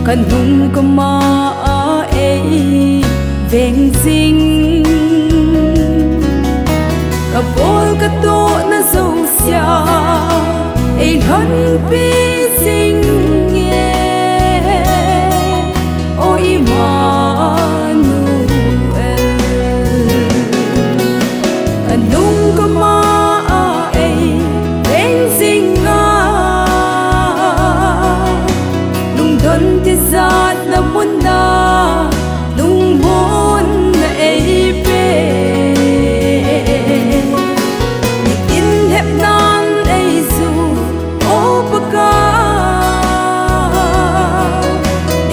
kan hung ko ma e veng ding ka bol ka to na so sia e han pi sing ye o Emmanuel kan hung ko ma e veng ding ti zat na munda lung mon na ei pe in hep nan ei su o paka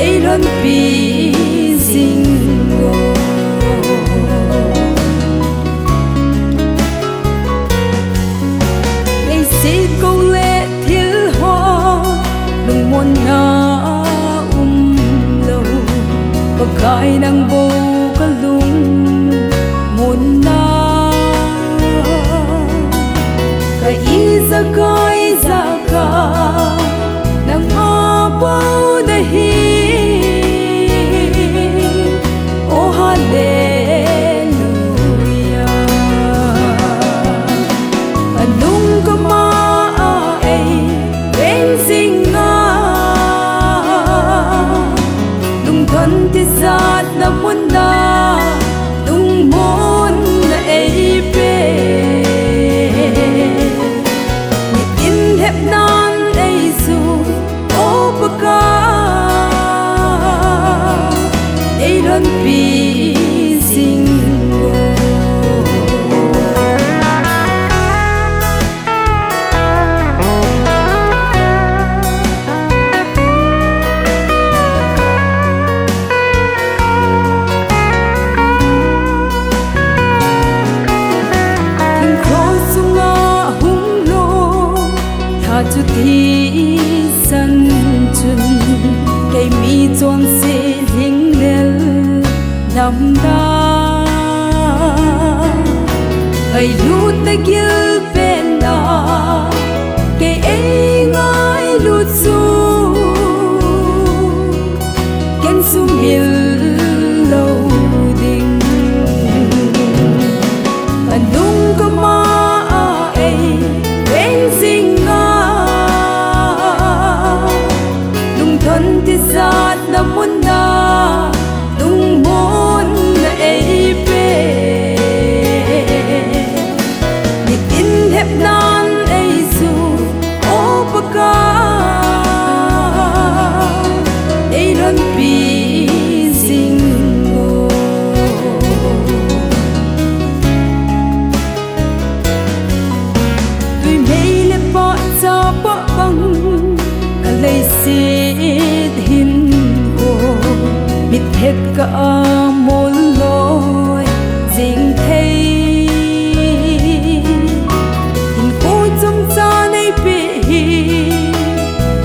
ei ron pi zingo ei si ko le thil ho lung mon na khai nang bo ka lung mun na ka iza ka nang abaw na hi oh hallelujah anong ka maay bensing ti zat na munda lung mon na ei pe ni in hep nan ei su o paka ei ron pi zingo chu thi san chun cây mi chon se hing lel nam da hay lut ta gil pen da cây ei ngai lut su ken su mil lo ding anung ko ma ei ven sing ti zat na munda lung mon na ei pe ni in hep nan ei su o paka ei ron pi zingo tui mei le pa cha pa bang ka lei si mit hết cả một lối dinh thấy in cô trong cha này bị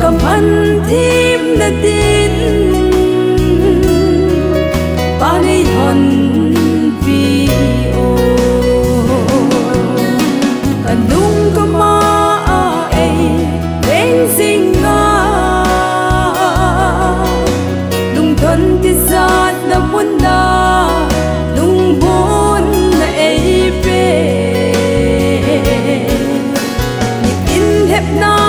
cầm ăn thêm là tin ba này hòn vì ô cả đúng có ma ấy bên dinh ti zat na munda lung bon na ei pe ni in hep na